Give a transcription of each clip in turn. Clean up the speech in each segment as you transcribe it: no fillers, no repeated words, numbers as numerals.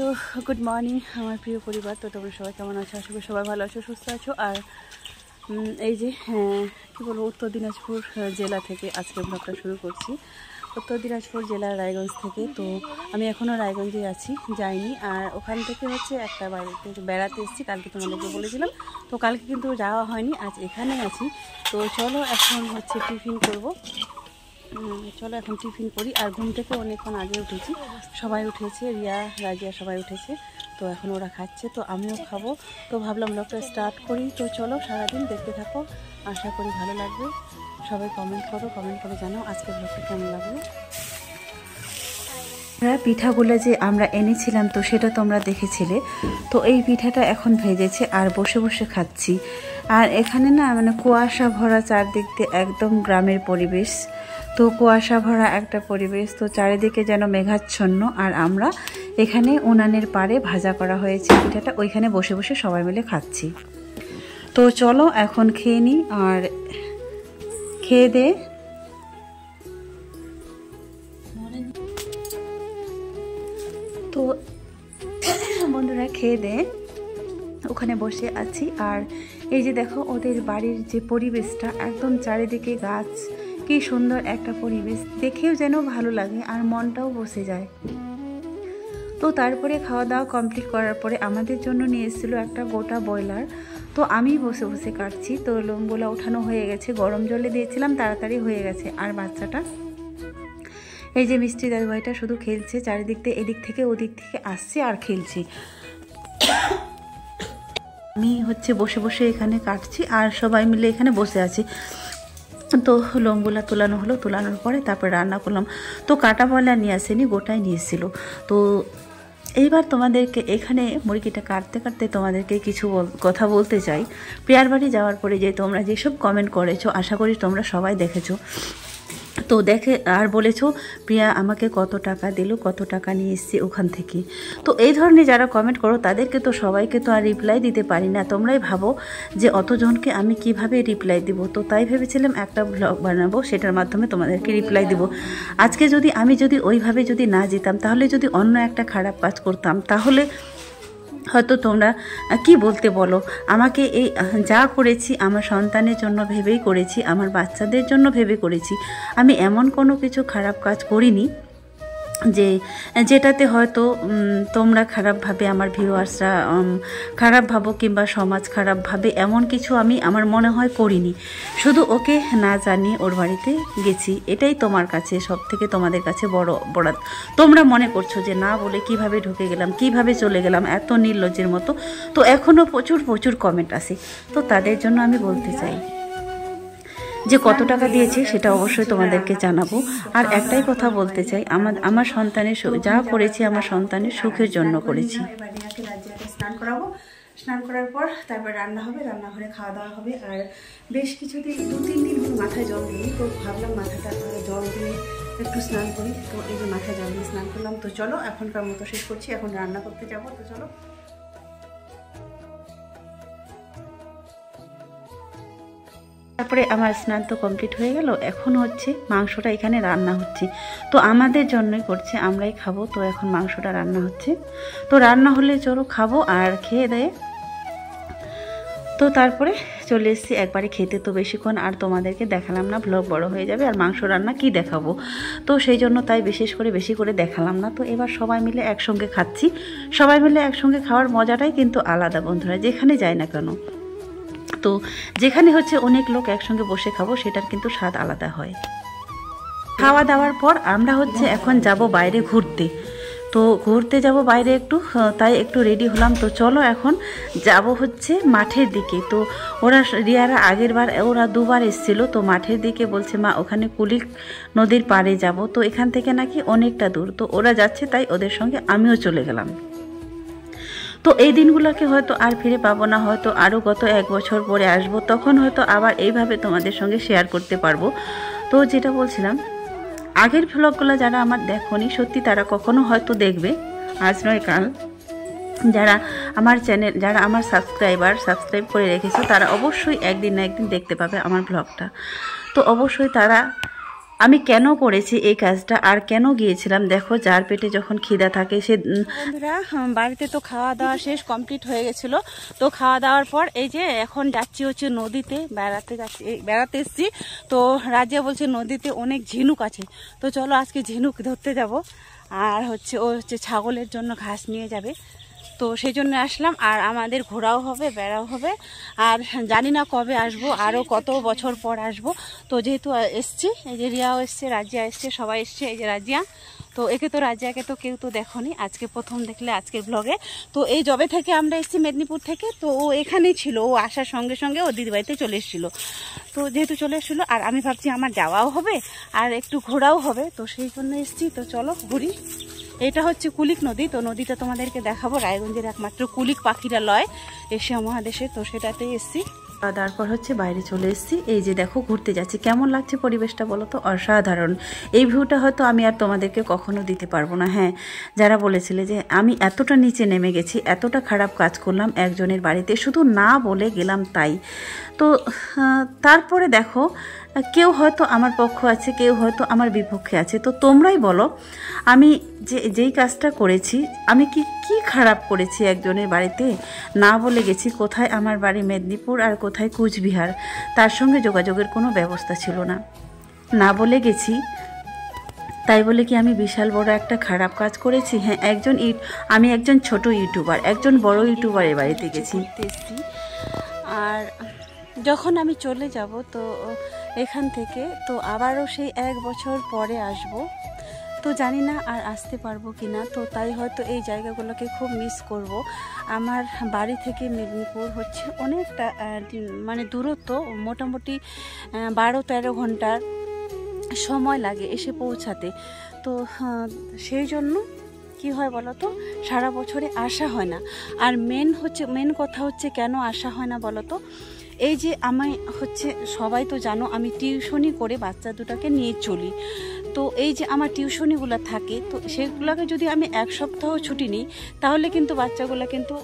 তো good morning আমার প্রিয় পরিবার। তো তোমরা সবাই কেমন আছো? আশা করি সবাই ভালো আছো, সুস্থ আছো। আর এই যে কী বলবো, উত্তর দিনাজপুর জেলা থেকে আজকে ব্লগটা শুরু করছি। উত্তর দিনাজপুর জেলার রায়গঞ্জ থেকে। তো আমি এখনও রায়গঞ্জে আছি, যাইনি। আর ওখান থেকে হচ্ছে একটা বাড়িতে বেড়াতে এসেছি, কালকে তোমাদেরকে বলেছিলাম। তো কালকে কিন্তু যাওয়া হয়নি, আজ এখানেই আছি। তো চলো এখন হচ্ছে টিফিন করবো। চলো এখন টিফিন করি। আর ঘুম থেকে অনেকক্ষণ আগে উঠেছি, সবাই উঠেছে, রিয়া রাজিয়া সবাই উঠেছে। তো এখন ওরা খাচ্ছে, তো আমিও খাবো। তো ভাবলাম ব্লগটা স্টার্ট করি। তো চলো সারাদিন দেখতে থাকো, আশা করি ভালো লাগবে। সবাই কমেন্ট করে জানাও আজকের ব্লগটা কেমন লাগবে। পিঠাগুলো যে আমরা এনেছিলাম তো সেটা তোমরা দেখেছিলে। তো এই পিঠাটা এখন ভেজেছে আর বসে বসে খাচ্ছি। আর এখানে না মানে কুয়াশা ভরা চারদিক দিয়ে, একদম গ্রামের পরিবেশ। তো কুয়াশা ভরা একটা পরিবেশ, তো চারিদিকে যেন মেঘাচ্ছন্ন। আর আমরা এখানে উনানের পাড়ে ভাজা করা হয়েছে পিঠাটা, ওইখানে বসে বসে সবাই মিলে খাচ্ছি। তো চলো এখন খেয়ে নিই। আর খেয়ে দে তো বন্ধুরা খেয়ে দে ওখানে বসে আছি। আর এই যে দেখো ওদের বাড়ির যে পরিবেশটা, একদম চারিদিকে গাছ, কি সুন্দর একটা পরিবেশ, দেখেও যেন ভালো লাগে আর মনটাও বসে যায়। তো তারপরে খাওয়া দাওয়া কমপ্লিট করার পরে আমাদের জন্য নিয়ে এসেছিল একটা গোটা ব্রয়লার। তো আমি বসে বসে কাটছি। তো লোমগুলা ওঠানো হয়ে গেছে, গরম জলে দিয়েছিলাম, তাড়াতাড়ি হয়ে গেছে। আর বাচ্চাটা এই যে মিষ্টি দাদুভাইটা শুধু খেলছে চারিদিক দিয়ে, এদিক থেকে ওদিক থেকে আসছে আর খেলছি। আমি হচ্ছে বসে বসে এখানে কাটছি আর সবাই মিলে এখানে বসে আছি। তো লোমগুলা তোলানো হলো, তোলানোর পরে তারপর রান্না করলাম। তো কাটা বয়লা নিয়ে আসেনি, গোটাই নিয়ে এসেছিল। তো এইবার তোমাদেরকে এখানে মুরগিটা কাটতে কাটতে তোমাদেরকে কিছু কথা বলতে চাই। প্রিয়ার বাড়ি যাওয়ার পরে যে তোমরা যেসব কমেন্ট করেছো, আশা করি তোমরা সবাই দেখেছো। তো দেখে আর বলেছো প্রিয়া আমাকে কত টাকা দিল, কত টাকা নিয়ে এসছি ওখান থেকে। তো এই ধরনের যারা কমেন্ট করো তাদেরকে তো সবাইকে তো আর রিপ্লাই দিতে পারি না। তোমরাই ভাবো যে অতজনকে আমি কিভাবে রিপ্লাই দিব। তো তাই ভেবেছিলাম একটা ব্লগ বানাবো, সেটার মাধ্যমে তোমাদেরকে রিপ্লাই দিব। আজকে যদি আমি ওইভাবে না যেতাম, তাহলে যদি অন্য একটা খারাপ কাজ করতাম, তাহলে হয়তো তোমরা কি বলতে বলো। আমাকে এই যা করেছি আমার সন্তানের জন্য ভেবেই করেছি, আমার বাচ্চাদের জন্য ভেবে করেছি। আমি এমন কোনো কিছু খারাপ কাজ করিনি যেটাতে হয়তো তোমরা খারাপভাবে, আমার ভিউয়ার্সরা খারাপ ভাবো কিংবা সমাজ খারাপ ভাবে, এমন কিছু আমি আমার মনে হয় করিনি। শুধু ওকে না জানিয়ে ওর বাড়িতে গেছি, এটাই তোমার কাছে সব থেকে, তোমাদের কাছে বড় অপরাধ। তোমরা মনে করছো যে না বলে কিভাবে ঢুকে গেলাম, কিভাবে চলে গেলাম, এত নির্লজ্জের মতো। তো এখনও প্রচুর কমেন্ট আসে। তো তাদের জন্য আমি বলতে চাই যে কত টাকা দিয়েছি সেটা অবশ্যই তোমাদেরকে জানাবো। আর একটাই কথা বলতে চাই, আমার সন্তানের যা করেছি আমার সন্তানের সুখের জন্য করেছি। স্নান করাবো, স্নান করার পর তারপর রান্না হবে, রান্নাঘরে খাওয়া দাওয়া হবে। আর বেশ কিছুদিন 2-3 দিন হলো মাথায় জল দিই, তো ভাবলাম মাথাটা জল দিয়ে একটু স্নান করি। তো এই যে মাথায় জল দিয়ে স্নান করলাম। তো চলো এখনকার মতো শেষ করছি, এখন রান্না করতে যাবো। তো চলো। তারপরে আমার স্নান তো কমপ্লিট হয়ে গেল, এখন হচ্ছে মাংসটা এখানে রান্না হচ্ছে। তো আমাদের জন্যই করছে, আমরাই খাবো। তো এখন মাংসটা রান্না হচ্ছে। তো রান্না হলে চলো খাবো আর খেয়ে দেয়। তো তারপরে চলে এসেছি একবারে খেতে। তো বেশিক্ষণ আর তোমাদেরকে দেখালাম না, ব্লগ বড় হয়ে যাবে। আর মাংস রান্না কি দেখাবো, তো সেই জন্য তাই বেশি করে দেখালাম না। তো এবার সবাই মিলে একসঙ্গে খাচ্ছি। সবাই মিলে একসঙ্গে খাওয়ার মজাটাই কিন্তু আলাদা বন্ধুরা, যেখানে যায় না কেন। তো যেখানে হচ্ছে অনেক লোক একসঙ্গে বসে খাবো, সেটার কিন্তু স্বাদ আলাদা হয়। খাওয়া দাওয়ার পর আমরা হচ্ছে এখন যাব বাইরে ঘুরতে। তো ঘুরতে যাব বাইরে একটু, তাই একটু রেডি হলাম। তো চলো এখন যাব হচ্ছে মাঠের দিকে। তো রিয়ারা আগের বার ওরা 2বার এসেছিলো। তো মাঠের দিকে বলছে মা ওখানে কুলিক নদীর পাড়ে যাব। তো এখান থেকে নাকি অনেকটা দূর। তো ওরা যাচ্ছে, তাই ওদের সঙ্গে আমিও চলে গেলাম। তো এই দিনগুলোকে হয়তো আর ফিরে পাবো না, হয়তো আরও গত 1 বছর পরে আসবো, তখন হয়তো আবার এইভাবে তোমাদের সঙ্গে শেয়ার করতে পারবো। তো যেটা বলছিলাম, আগের ভ্লগগুলো যারা আমার দেখোনি, সত্যি তারা কখনো হয়তো দেখবে, আজ নয় কাল। যারা আমার চ্যানেল, যারা আমার সাবস্ক্রাইব করে রেখেছো, তারা অবশ্যই একদিন না একদিন দেখতে পাবে আমার ব্লগটা। তো অবশ্যই তারা আমি কেন করেছি এই কাজটা আর কেন গিয়েছিলাম, দেখো যার পেটে যখন খিদা থাকে সে। বন্ধুরা বাড়িতে তো খাওয়া দাওয়া শেষ কমপ্লিট হয়ে গেছিলো, তো খাওয়া দাওয়ার পর এই যে এখন যাচ্ছি হচ্ছে নদীতে বেড়াতে এসছি। তো রাজিয়া বলছে নদীতে অনেক ঝিনুক আছে, তো চলো আজকে ঝিনুক ধরতে যাব। আর হচ্ছে ও হচ্ছে ছাগলের জন্য ঘাস নিয়ে যাবে, তো সেই জন্য আসলাম। আর আমাদের ঘোরাও হবে, বেড়াও হবে। আর জানি না কবে আসবো, আরও কত বছর পর আসবো। তো যেহেতু এসছি, এই যে রিয়াও এসছে, রাজিয়া এসছে, সবাই এসছে। এই যে রাজিয়া, তো একে তো রাজিয়াকে তো কেউ তো দেখোনি, আজকে প্রথম দেখলে আজকের ব্লগে। তো এই জবে থেকে আমরা এসেছি মেদিনীপুর থেকে, তো ও এখানেই ছিল। ও আসার সঙ্গে সঙ্গে ও দিদিবাড়িতে চলে এসেছিলো। তো যেহেতু চলে এসেছিলো আর আমি ভাবছি আমার যাওয়াও হবে আর একটু ঘোরাও হবে, তো সেই জন্য এসেছি। তো চলো ঘুরি। এটা হচ্ছে কুলিক নদী, তো নদীটা তোমাদেরকে দেখাবো। রায়গঞ্জের একমাত্র কুলিক পাখিরা লয় এশিয়া মহাদেশে, তো সেটাতেই এসছি। তারপর হচ্ছে বাইরে চলে এসেছি। এই যে দেখো ঘুরতে যাচ্ছি, কেমন লাগছে পরিবেশটা বলো তো? অসাধারণ। এই ভিউটা হয়তো আমি আর তোমাদেরকে কখনো দিতে পারবো না। হ্যাঁ, যারা বলেছিলে যে আমি এতটা নিচে নেমে গেছি, এতটা খারাপ কাজ করলাম একজনের বাড়িতে, শুধু না বলে গেলাম তাই। তো তারপরে দেখো কেউ হয়তো আমার পক্ষ আছে, কেউ হয়তো আমার বিপক্ষে আছে। তো তোমরাই বলো আমি যেই কাজটা করেছি, আমি কি খারাপ করেছি একজনের বাড়িতে? না বলে গেছি কোথায় আমার বাড়ি মেদিনীপুর আর কোথায় কুচবিহার, তার সঙ্গে যোগাযোগের কোনো ব্যবস্থা ছিল না। না বলে গেছি, তাই বলে কি আমি বিশাল বড় একটা খারাপ কাজ করেছি? হ্যাঁ, আমি একজন ছোট ইউটিউবার, একজন বড় ইউটিউবারের বাড়িতে গেছি। আর যখন আমি চলে যাব তো এখান থেকে, তো আবারও সেই 1 বছর পরে আসব। তো জানি না আর আসতে পারবো কি না, তো তাই হয়তো এই জায়গাগুলোকে খুব মিস করব। আমার বাড়ি থেকে মেদিনীপুর হচ্ছে অনেকটা মানে দূরত্ব, মোটামুটি 12-13 ঘন্টার সময় লাগে এসে পৌঁছাতে। তো সেই জন্য কি হয় বলো তো, সারা বছরে আসা হয় না। আর মেন কথা হচ্ছে কেন আসা হয় না বলো তো, এই যে আমি হচ্ছে সবাই তো জানো আমি টিউশনি করে বাচ্চা দুটাকে নিয়ে চলি। তো এই যে আমার টিউশনিগুলো থাকে, তো সেগুলোকে যদি আমি 1 সপ্তাহ ছুটি নিই তাহলে কিন্তু বাচ্চাগুলো কিন্তু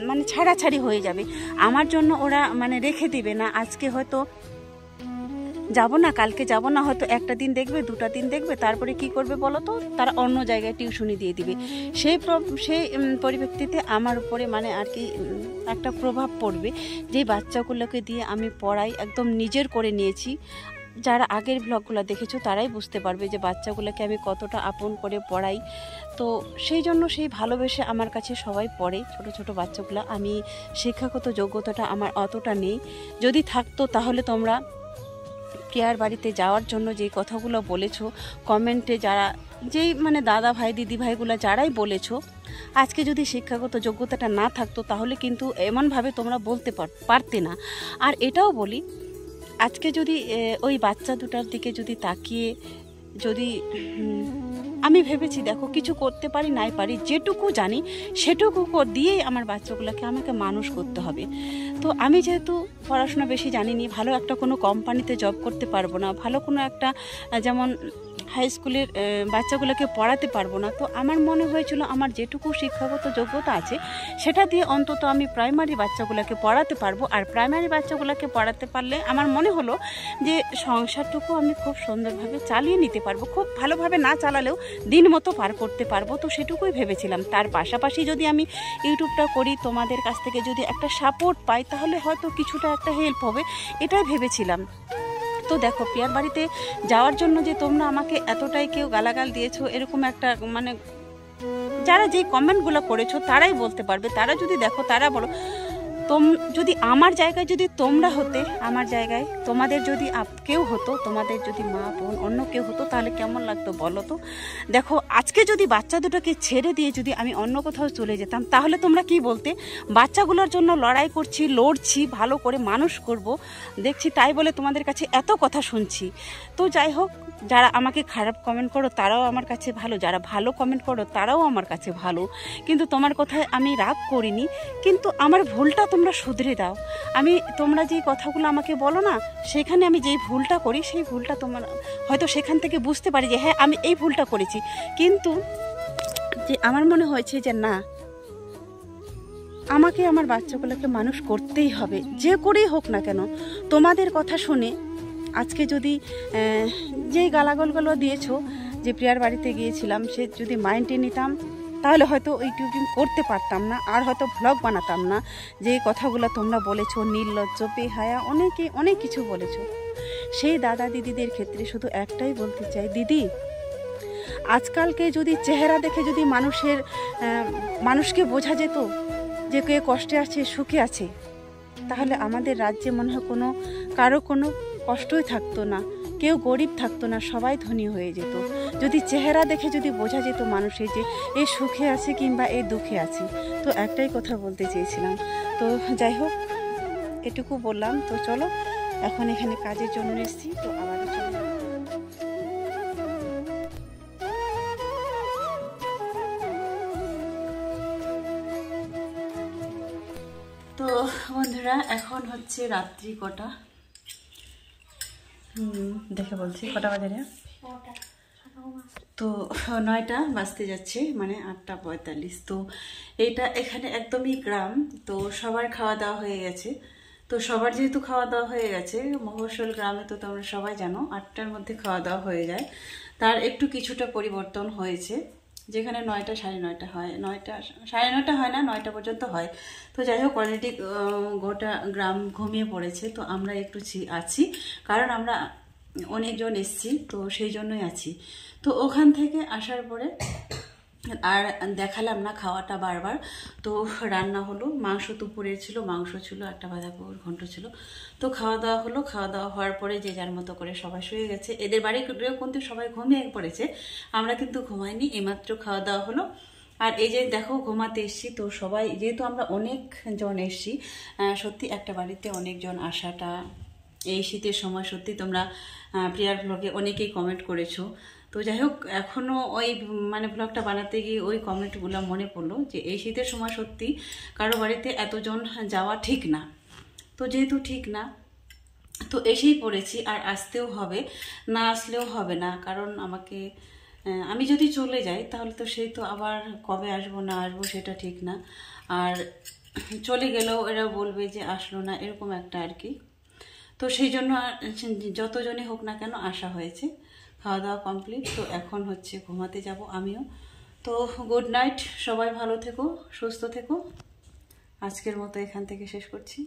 মানে ছাড়াছাড়ি হয়ে যাবে। আমার জন্য ওরা মানে রেখে দিবে না। আজকে হয়তো যাব না, কালকে যাব না, হয়তো একটা দিন দেখবে, 2টা দিন দেখবে, তারপরে কি করবে বলো তো, তারা অন্য জায়গায় টিউশনি দিয়ে দিবে। সেই পরিপ্রেক্ষিতে আমার উপরে মানে আর কি একটা প্রভাব পড়বে, যে বাচ্চাগুলোকে দিয়ে আমি পড়াই, একদম নিজের করে নিয়েছি। যারা আগের ব্লগগুলো দেখেছো তারাই বুঝতে পারবে যে বাচ্চাগুলোকে আমি কতটা আপন করে পড়াই। তো সেই জন্য সেই ভালোবেসে আমার কাছে সবাই পড়ে, ছোট ছোট বাচ্চাগুলো। আমি শিক্ষাগত যোগ্যতাটা আমার অতটা নেই, যদি থাকতো তাহলে তোমরা প্রিয়ার বাড়িতে যাওয়ার জন্য যেই কথাগুলো বলেছো কমেন্টে, যারা যেই মানে দাদা ভাই দিদি ভাইগুলো যারাই বলেছো, আজকে যদি শিক্ষাগত যোগ্যতাটা না থাকতো তাহলে কিন্তু এমনভাবে তোমরা বলতে পারতে না। আর এটাও বলি, আজকে যদি ওই বাচ্চা দুটার দিকে যদি তাকিয়ে যদি আমি ভেবেছি দেখো কিছু করতে পারি নাই পারি, যেটুকু জানি সেটুকু দিয়েই আমার বাচ্চাগুলোকে আমাকে মানুষ করতে হবে। তো আমি যেহেতু পড়াশোনা বেশি জানি নি, ভালো একটা কোনো কোম্পানিতে জব করতে পারবো না, ভালো কোনো একটা যেমন হাই স্কুলের বাচ্চাগুলোকে পড়াতে পারবো না। তো আমার মনে হয়েছিল আমার যেটুকু শিক্ষাগত যোগ্যতা আছে সেটা দিয়ে অন্তত আমি প্রাইমারি বাচ্চাগুলোকে পড়াতে পারবো। আর প্রাইমারি বাচ্চাগুলোকে পড়াতে পারলে আমার মনে হলো যে সংসারটুকু আমি খুব সুন্দরভাবে চালিয়ে নিতে পারবো, খুব ভালোভাবে না চালালেও দিন মতো পার করতে পারবো। তো সেটুকুই ভেবেছিলাম। তার পাশাপাশি যদি আমি ইউটিউবটা করি, তোমাদের কাছ থেকে যদি একটা সাপোর্ট পাই তাহলে হয়তো কিছুটা একটা হেল্প হবে, এটাই ভেবেছিলাম। তো দেখো প্রিয়ার বাড়িতে যাওয়ার জন্য যে তোমরা আমাকে এতটাই কেউ গালাগাল দিয়েছো, এরকম একটা মানে যারা যেই কমেন্টগুলো করেছো তারাই বলতে পারবে। তারা যদি দেখো, তারা বলো যদি আমার জায়গায় যদি তোমরা হতে, আমার জায়গায় তোমাদের যদি কেউ হতো, তোমাদের যদি মা বোন অন্য কেউ হতো তাহলে কেমন লাগতো বলো তো? দেখো আজকে যদি বাচ্চা দুটোকে ছেড়ে দিয়ে যদি আমি অন্য কোথাও চলে যেতাম তাহলে তোমরা কি বলতে? বাচ্চাগুলোর জন্য লড়াই করছি, লড়ছি, ভালো করে মানুষ করব দেখছি, তাই বলে তোমাদের কাছে এত কথা শুনছি। তো যাই হোক, যারা আমাকে খারাপ কমেন্ট করো তারাও আমার কাছে ভালো, যারা ভালো কমেন্ট করো তারাও আমার কাছে ভালো। কিন্তু তোমার কথায় আমি রাগ করিনি, কিন্তু আমার ভুলটা তোমরা শুধরে দাও। তোমরা যেই কথাগুলো আমাকে বলো না, সেখানে আমি যেই ভুলটা করি সেই ভুলটা তোমরা হয়তো সেখান থেকে বুঝতে পারি যে হ্যাঁ আমি এই ভুলটা করেছি। কিন্তু যে আমার মনে হয়েছে যে না, আমাকে আমার বাচ্চাগুলোকে মানুষ করতেই হবে, যে করেই হোক না কেন। তোমাদের কথা শুনে আজকে যদি যেই গালাগলগুলো দিয়েছো যে প্রিয়ার বাড়িতে গিয়েছিলাম, সে যদি মাইন্ডে নিতাম তাহলে হয়তো ইউটিউবিং করতে পারতাম না, আর হয়তো ভ্লগ বানাতাম না। যে কথাগুলো তোমরা বলেছো, নির্লজ্জ, বেহায়া, অনেক কিছু বলেছো। সেই দাদা দিদিদের ক্ষেত্রে শুধু একটাই বলতে চাই, দিদি আজকালকে যদি চেহারা দেখে যদি মানুষকে বোঝা যেত যে কে কষ্টে আছে সুখে আছে, তাহলে আমাদের রাজ্যে মনে হয় কারো কোনো কষ্টই থাকতো না, কেউ গরিব থাকতো না, সবাই ধনী হয়ে যেত। যদি চেহারা দেখে যদি বোঝা যেত মানুষের যে এ সুখে আছে কিংবা এ দুঃখে আছে। তো একটাই কথা বলতে চেয়েছিলাম। তো যাই হোক, এটুকু বললাম। তো চলো, এখন এখানে কাজের জন্য এসেছি, তো আবারও চলে যাব। তো বন্ধুরা, এখন হচ্ছে রাত্রি কটা, দেখে বলছি কটা বাজে রে, তো 9টা বাজতে যাচ্ছে, মানে 8:45। তো এইটা এখানে একদমই গ্রাম, তো সবার খাওয়া দাওয়া হয়ে গেছে। তো সবার যেহেতু খাওয়া দাওয়া হয়ে গেছে, মফস্বল গ্রামে তো তোমরা সবাই জানো 8টার মধ্যে খাওয়া দাওয়া হয়ে যায়। তার একটু কিছুটা পরিবর্তন হয়েছে, যেখানে 9টা 9:30 হয়, 9টা 9:30 হয় না, 9টা পর্যন্ত হয়। তো যাই হোক, অলরেডি গোটা গ্রাম ঘুমিয়ে পড়েছে। তো আমরা একটু আছি, কারণ আমরা অনেকজন এসছি, তো সেই জন্যই আছি। তো ওখান থেকে আসার পরে আর দেখালাম না খাওয়াটা বারবার। তো রান্না হলো, মাংস দুপুরে ছিল, মাংস ছিল, একটা বাঁধাকপির ঘন্ট ছিল। তো খাওয়া দাওয়া হলো, খাওয়া দাওয়া হওয়ার পরে যে যার মতো করে সবাই শুয়ে গেছে। এদের বাড়ি কিন্তু সবাই ঘুমিয়ে পড়েছে, আমরা কিন্তু ঘুমাইনি, এইমাত্র খাওয়া দাওয়া হলো। আর এই যে দেখো ঘুমাতে এসছি, তো সবাই যেহেতু আমরা অনেকজন এসছি, সত্যি একটা বাড়িতে অনেকজন আসাটা এই শীতের সময় সত্যি তোমরা প্রিয়ার ব্লগে অনেকেই কমেন্ট করেছো। তো যাই হোক, এখনও ওই মানে ব্লগটা বানাতে গিয়ে ওই কমেন্টগুলো মনে পড়লো যে এই শীতের সময় সত্যি কারো বাড়িতে এতজন যাওয়া ঠিক না। তো যেহেতু ঠিক না, তো এসেই পড়েছি, আর আসতেও হবে, না আসলেও হবে না। কারণ আমি যদি চলে যাই তাহলে তো সেই তো আবার কবে আসবো না আসবো সেটা ঠিক না, আর চলে গেলেও এরা বলবে যে আসলো না, এরকম একটা আর কি। তো সেই জন্য যতজনই হোক না কেন আসা হয়েছে। খাওয়া দাওয়া কমপ্লিট, তো এখন হচ্ছে ঘুমাতে যাব আমিও। তো গুড নাইট, সবাই ভালো থেকো, সুস্থ থেকো। আজকের মতো এখান থেকে শেষ করছি।